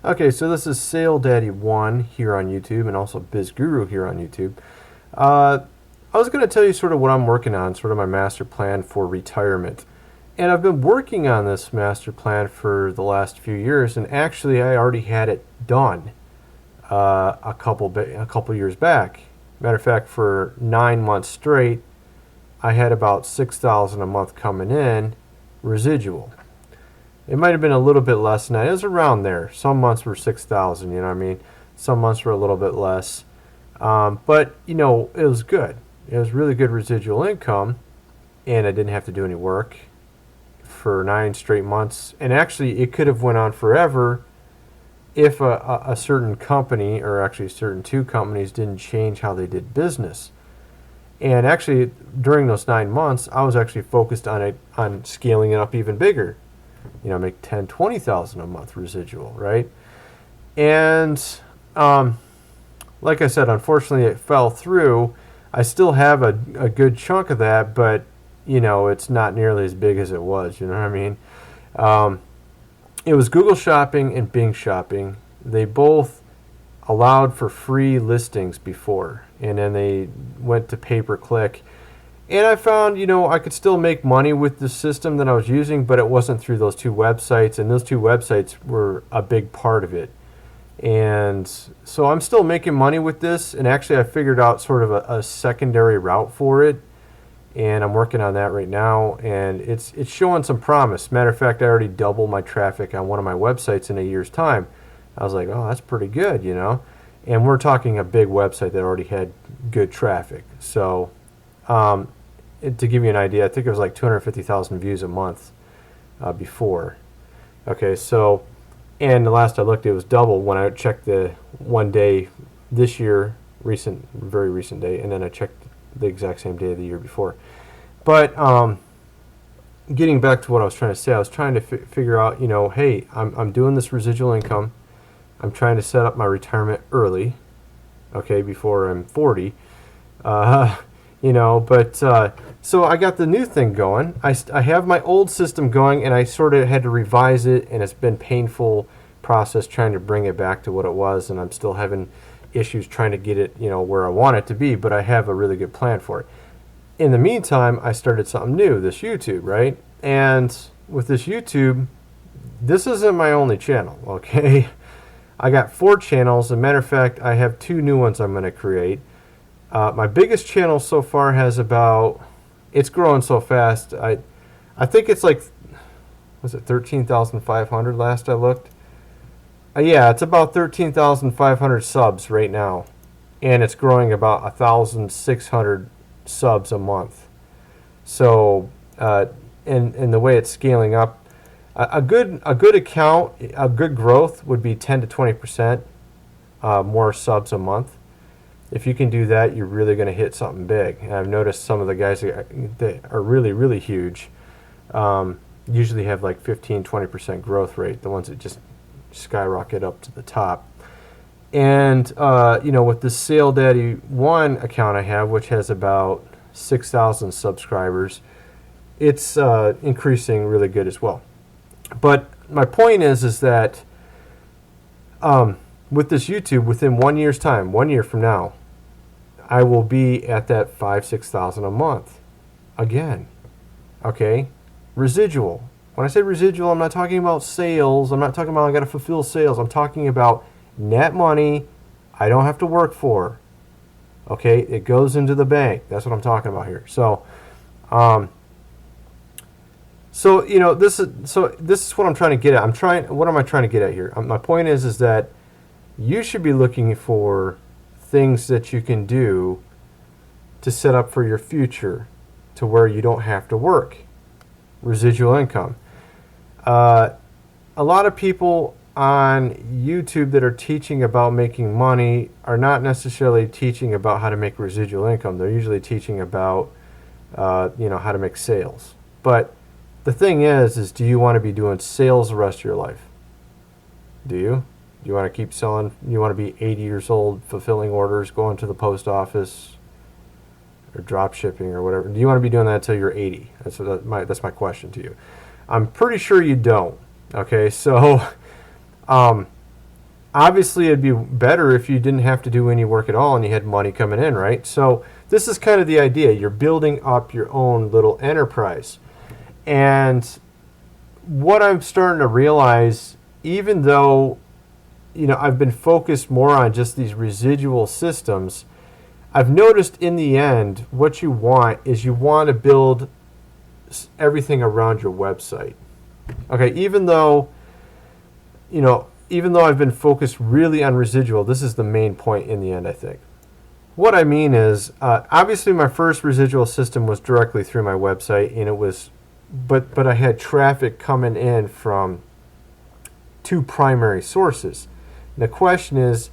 Okay, so this is Sale Daddy 1 here on YouTube and also Biz Guru here on YouTube. Uh, I was going to tell you sort of what I'm working on, sort of my master plan for retirement. And I've been working on this master plan for the last few years, and actually I already had it done a couple years back. Matter of fact, for 9 months straight, I had about 6,000 a month coming in residual. It might have been a little bit less than that. It was around there. Some months were 6,000. You know what I mean? Some months were a little bit less, but it was good. It was really good residual income, and I didn't have to do any work for 9 straight months. And actually, it could have went on forever if a certain company, or actually certain two companies, didn't change how they did business. And actually, during those 9 months, I was actually focused on scaling it up even bigger. Make 10, 20,000 a month residual, right? And like I said, unfortunately, it fell through. I still have a good chunk of that, but it's not nearly as big as it was. You know what I mean? It was Google Shopping and Bing Shopping. They both allowed for free listings before, and then they went to pay-per-click. And I found, I could still make money with the system that I was using, but it wasn't through those two websites, and those two websites were a big part of it. And so I'm still making money with this, and actually I figured out sort of a secondary route for it, and I'm working on that right now, and it's showing some promise. Matter of fact, I already doubled my traffic on one of my websites in a year's time. I was like, oh, that's pretty good, And we're talking a big website that already had good traffic. So to give you an idea, I think it was like 250,000 views a month before. Okay, so, and the last I looked, it was double when I checked the one day this year, very recent day, and then I checked the exact same day of the year before. But getting back to what I was trying to say, I was trying to figure out, hey, I'm doing this residual income. I'm trying to set up my retirement early, okay, before I'm 40. So I got the new thing going. I have my old system going, and I sort of had to revise it, and it's been a painful process trying to bring it back to what it was, and I'm still having issues trying to get it, where I want it to be, but I have a really good plan for it. In the meantime, I started something new, this YouTube, right? And with this YouTube, this isn't my only channel, okay? I got 4 channels. As a matter of fact, I have 2 new ones I'm going to create. My biggest channel so far has it's growing so fast. I think it's like, was it 13,500 last I looked? Yeah, it's about 13,500 subs right now. And it's growing about 1,600 subs a month. So, and the way it's scaling up, a good account, a good growth would be 10 to 20% more subs a month. If you can do that, you're really going to hit something big. And I've noticed some of the guys that are really, really huge usually have like 15, 20% growth rate, the ones that just skyrocket up to the top. And, with the Sale Daddy 1 account I have, which has about 6,000 subscribers, it's increasing really good as well. But my point is that with this YouTube, within 1 year's time, 1 year from now, I will be at that 5,000-6,000 a month again. Okay, residual. When I say residual, I'm not talking about sales. I'm not talking about I got to fulfill sales. I'm talking about net money I don't have to work for. Okay, it goes into the bank. That's what I'm talking about here. So, this is what I'm trying to get at. What am I trying to get at here? My point is that you should be looking for things that you can do to set up for your future to where you don't have to work. Residual income. A lot of people on YouTube that are teaching about making money are not necessarily teaching about how to make residual income. They're usually teaching about how to make sales. But the thing is do you want to be doing sales the rest of your life? Do you? You want to keep selling? You want to be 80 years old, fulfilling orders, going to the post office, or drop shipping, or whatever? Do you want to be doing that until you're 80? That's my question to you. I'm pretty sure you don't. Okay, so Obviously, it'd be better if you didn't have to do any work at all and you had money coming in, right? So this is kind of the idea. You're building up your own little enterprise. And what I'm starting to realize, even though, I've been focused more on just these residual systems, I've noticed in the end, what you want is you want to build everything around your website. Okay, even though I've been focused really on residual, this is the main point in the end, I think. What I mean is, obviously my first residual system was directly through my website, and it was, but I had traffic coming in from two primary sources. And the question is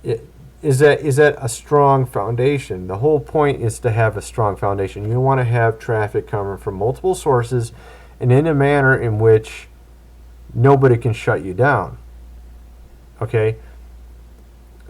that a strong foundation? The whole point is to have a strong foundation. You want to have traffic coming from multiple sources and in a manner in which nobody can shut you down. Okay?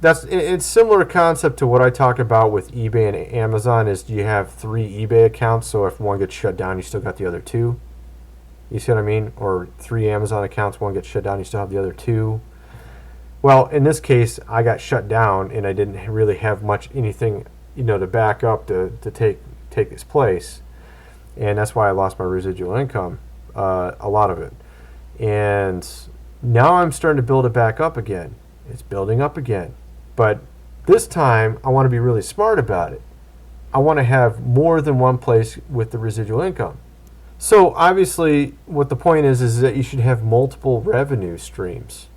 It's similar concept to what I talk about with eBay and Amazon. Is you have 3 eBay accounts, so if one gets shut down, you still got the other 2. You see what I mean? Or 3 Amazon accounts, one gets shut down, you still have the other 2. Well, in this case, I got shut down, and I didn't really have anything, to back up to take its place, and that's why I lost my residual income, a lot of it. And now I'm starting to build it back up again. It's building up again, but this time I want to be really smart about it. I want to have more than one place with the residual income. So obviously, what the point is that you should have multiple revenue streams.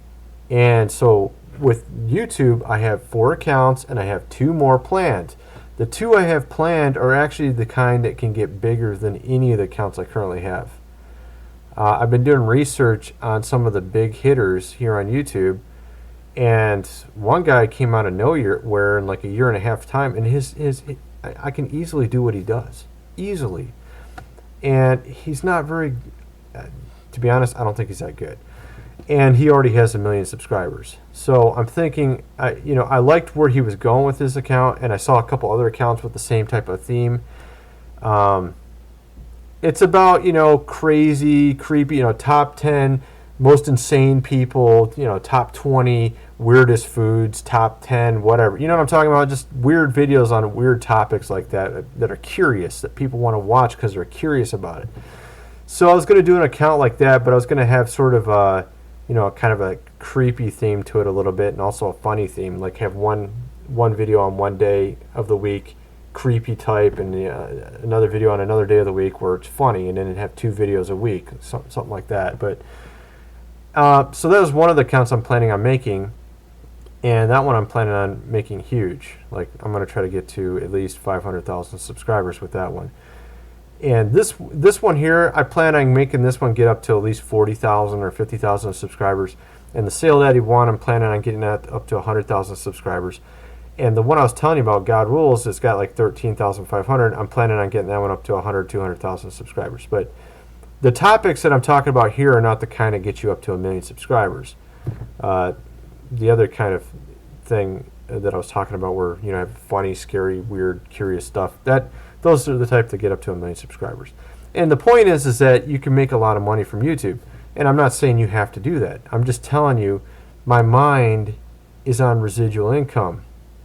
And so with YouTube, I have 4 accounts and I have 2 more planned. The 2 I have planned are actually the kind that can get bigger than any of the accounts I currently have. I've been doing research on some of the big hitters here on YouTube, and one guy came out of nowhere in like a year and a half time, and I can easily do what he does. Easily. And he's not very, to be honest, I don't think he's that good. And he already has 1 million subscribers. So I'm thinking, I liked where he was going with his account, and I saw a couple other accounts with the same type of theme. It's about, crazy, creepy, top 10 most insane people, top 20 weirdest foods, top 10, whatever. You know what I'm talking about? Just weird videos on weird topics like that are curious, that people want to watch because they're curious about it. So I was going to do an account like that, but I was going to have sort of a, kind of a creepy theme to it a little bit, and also a funny theme, like have one video on one day of the week, creepy type, and another video on another day of the week where it's funny, and then have 2 videos a week, something like that. But so that was one of the accounts I'm planning on making, and that one I'm planning on making huge. Like, I'm going to try to get to at least 500,000 subscribers with that one. And this one here, I plan on making this one get up to at least 40,000 or 50,000 subscribers. And the Sale Daddy one, I'm planning on getting that up to 100,000 subscribers. And the one I was telling you about, God Rules, it's got like 13,500. I'm planning on getting that one up to 100, 200,000 subscribers. But the topics that I'm talking about here are not the kind that get you up to 1 million subscribers. The other kind of thing that I was talking about where, have funny, scary, weird, curious stuff, those are the type that get up to 1 million subscribers. And the point is that you can make a lot of money from YouTube. And I'm not saying you have to do that. I'm just telling you, my mind is on residual income.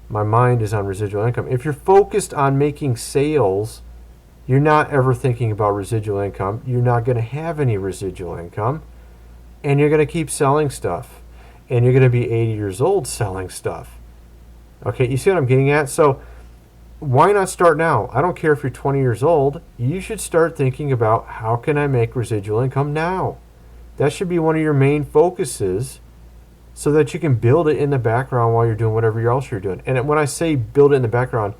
My mind is on residual income. If you're focused on making sales, you're not ever thinking about residual income. You're not going to have any residual income. And you're going to keep selling stuff. And you're going to be 80 years old selling stuff. Okay, you see what I'm getting at? So why not start now? I don't care if you're 20 years old. You should start thinking about, how can I make residual income now? That should be one of your main focuses, so that you can build it in the background while you're doing whatever else you're doing. And when I say build it in the background,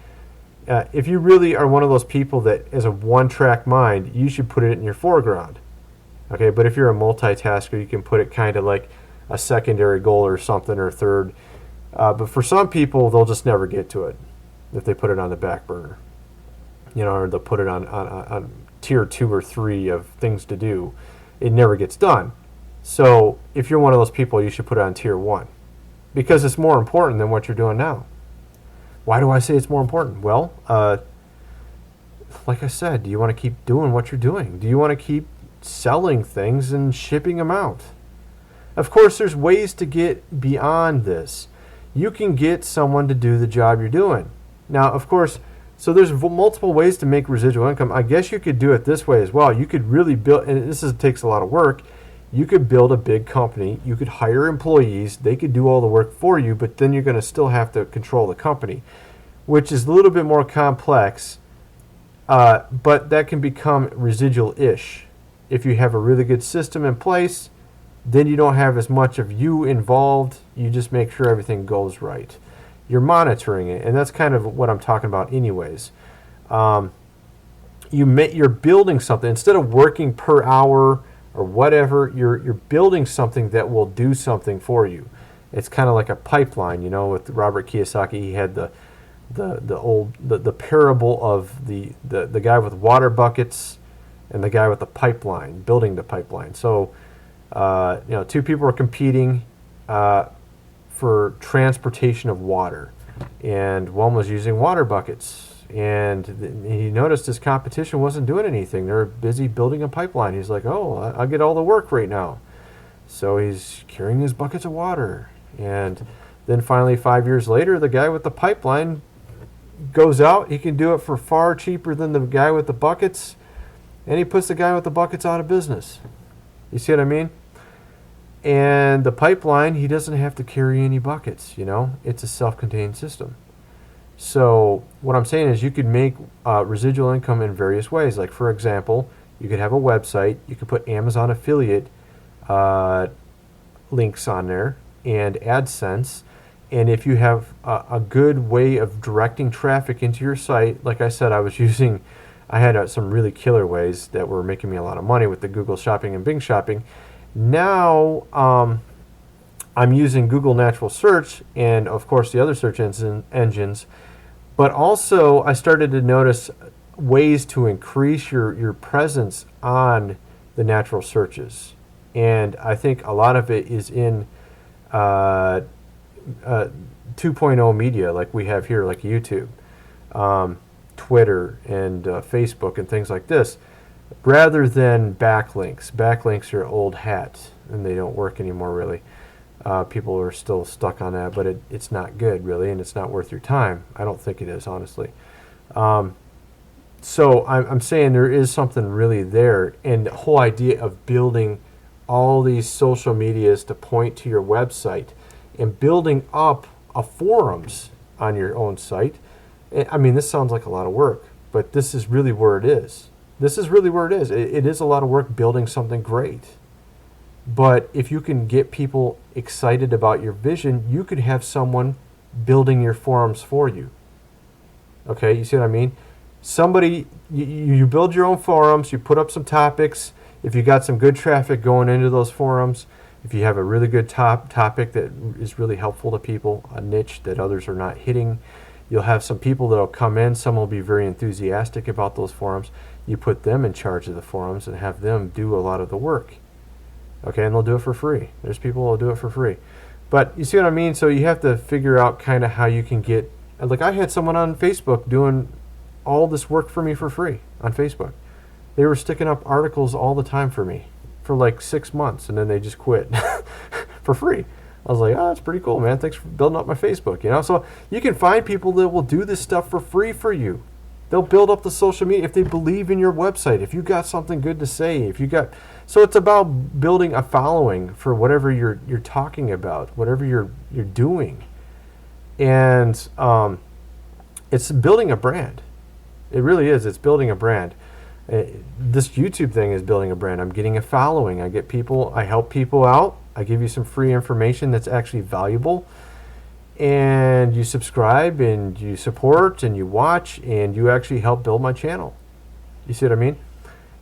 if you really are one of those people that is a one-track mind, you should put it in your foreground. Okay, but if you're a multitasker, you can put it kind of like a secondary goal or something, or third. But for some people, they'll just never get to it if they put it on the back burner. Or they'll put it on tier 2 or 3 of things to do. It never gets done. So if you're one of those people, you should put it on tier 1, because it's more important than what you're doing now. Why do I say it's more important? Well, like I said, do you want to keep doing what you're doing? Do you want to keep selling things and shipping them out? Of course, there's ways to get beyond this. You can get someone to do the job you're doing. Now, of course, so there's multiple ways to make residual income. I guess you could do it this way as well. You could really build, and takes a lot of work. You could build a big company. You could hire employees. They could do all the work for you, but then you're going to still have to control the company, which is a little bit more complex, but that can become residual-ish. If you have a really good system in place, then you don't have as much of you involved. You just make sure everything goes right. You're monitoring it, and that's kind of what I'm talking about anyways. You're building something. Instead of working per hour or whatever, you're building something that will do something for you. It's kind of like a pipeline, with Robert Kiyosaki. He had the parable of the guy with water buckets and the guy with the pipeline, building the pipeline. So, two people are competing for transportation of water, and one was using water buckets. And he noticed his competition wasn't doing anything. They're busy building a pipeline. He's like, oh, I'll get all the work right now. So he's carrying his buckets of water. And then finally, 5 years later, the guy with the pipeline goes out. He can do it for far cheaper than the guy with the buckets. And he puts the guy with the buckets out of business. You see what I mean? And the pipeline, he doesn't have to carry any buckets, It's a self-contained system. So what I'm saying is you could make residual income in various ways. Like, for example, you could have a website. You could put Amazon affiliate links on there and AdSense. And if you have a good way of directing traffic into your site, like I said, I had some really killer ways that were making me a lot of money with the Google Shopping and Bing Shopping. Now I'm using Google Natural Search and, of course, the other search engines. But also, I started to notice ways to increase your presence on the natural searches. And I think a lot of it is in 2.0 media like we have here, like YouTube, Twitter, and Facebook, and things like this, rather than backlinks. Backlinks are old hat, and they don't work anymore, really. People are still stuck on that, but it's not good, really, and it's not worth your time. I don't think it is, honestly. So I'm saying there is something really there, and the whole idea of building all these social medias to point to your website and building up a forums on your own site. I mean, this sounds like a lot of work, but this is really where it is. This is really where it is. It is a lot of work building something great. But if you can get people excited about your vision, you could have someone building your forums for you. Okay, you see what I mean? Somebody, you build your own forums, you put up some topics. If you got some good traffic going into those forums, if you have a really good topic that is really helpful to people, a niche that others are not hitting, you'll have some people that will come in. Some will be very enthusiastic about those forums. You put them in charge of the forums and have them do a lot of the work. Okay, and they'll do it for free. There's people who will do it for free. But you see what I mean? So you have to figure out kind of how you can get, like I had someone on Facebook doing all this work for me for free on Facebook. They were sticking up articles all the time for me for like 6 months, and then they just quit for free. I was like, oh, that's pretty cool, man. Thanks for building up my Facebook, So you can find people that will do this stuff for free for you. They'll build up the social media if they believe in your website, if you got something good to say, so it's about building a following for whatever you're talking about, whatever you're doing. And it's building a brand. It really is. It's building a brand. This YouTube thing is building a brand. I'm getting a following. I help people out. I give you some free information that's actually valuable. And you subscribe and you support and you watch and you actually help build my channel. You see what I mean?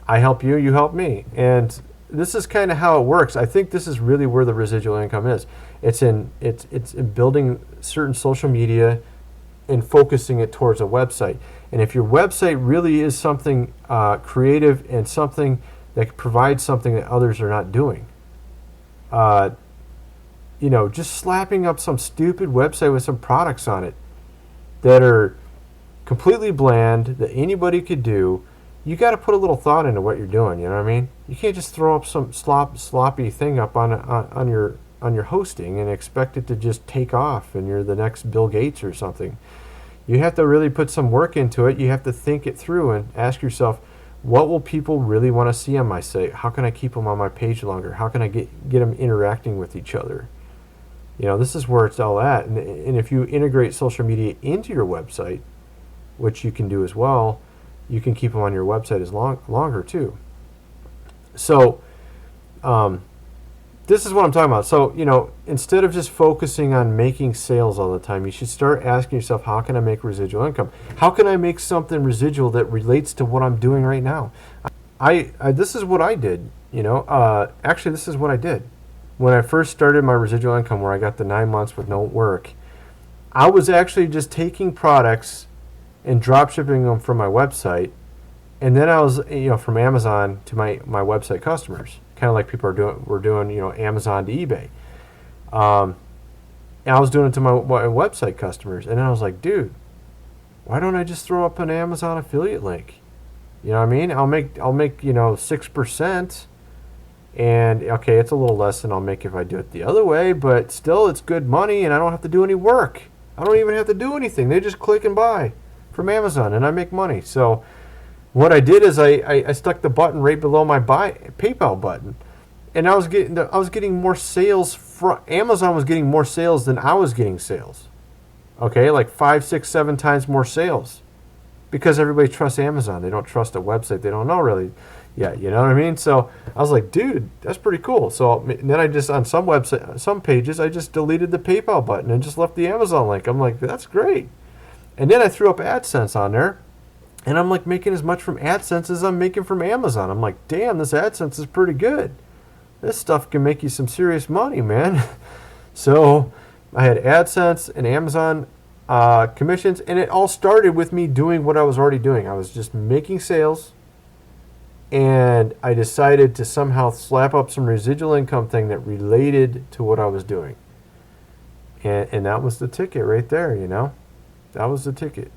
I help you, you help me. And this is kind of how it works. I think this is really where the residual income is. It's in building certain social media and focusing it towards a website. And if your website really is something creative and something that provides something that others are not doing, just slapping up some stupid website with some products on it that are completely bland that anybody could do you got to put a little thought into what you're doing. You know what I mean? You can't just throw up some sloppy thing up on your hosting and expect it to just take off and you're the next Bill Gates or something. You have to really put some work into it. You have to think it through and ask yourself, what will people really want to see on my site? How can I keep them on my page longer? How can I get them interacting with each other? You know, this is where it's all at. And if you integrate social media into your website, which you can do as well, you can keep them on your website as longer too. So this is what I'm talking about. So, you know, instead of just focusing on making sales all the time, you should start asking yourself, how can I make residual income? How can I make something residual that relates to what I'm doing right now? I this is what I did, you know. Actually, this is what I did. When I first started my residual income, where I got the 9 months with no work, I was actually just taking products and drop shipping them from my website, and then I was, you know, from Amazon to my website customers, kind of like people were doing, you know, Amazon to eBay. And I was doing it to my website customers, and then I was like, dude, why don't I just throw up an Amazon affiliate link? You know what I mean? I'll make you know 6%. And okay, it's a little less than I'll make if I do it the other way, but still it's good money and I don't have to do any work. I don't even have to do anything. They just click and buy from Amazon and I make money. So what I did is I stuck the button right below my PayPal button. And I was getting more sales from Amazon. Was getting more sales than I was getting sales. Okay, like 5, 6, 7 times more sales. Because everybody trusts Amazon. They don't trust a website. They don't know really. Yeah, you know what I mean? So I was like, dude, that's pretty cool. So then I just, on some pages, I just deleted the PayPal button and just left the Amazon link. I'm like, that's great. And then I threw up AdSense on there, and I'm like making as much from AdSense as I'm making from Amazon. I'm like, damn, this AdSense is pretty good. This stuff can make you some serious money, man. So I had AdSense and Amazon commissions, and it all started with me doing what I was already doing. I was just making sales. And I decided to somehow slap up some residual income thing that related to what I was doing. And that was the ticket right there, you know. That was the ticket.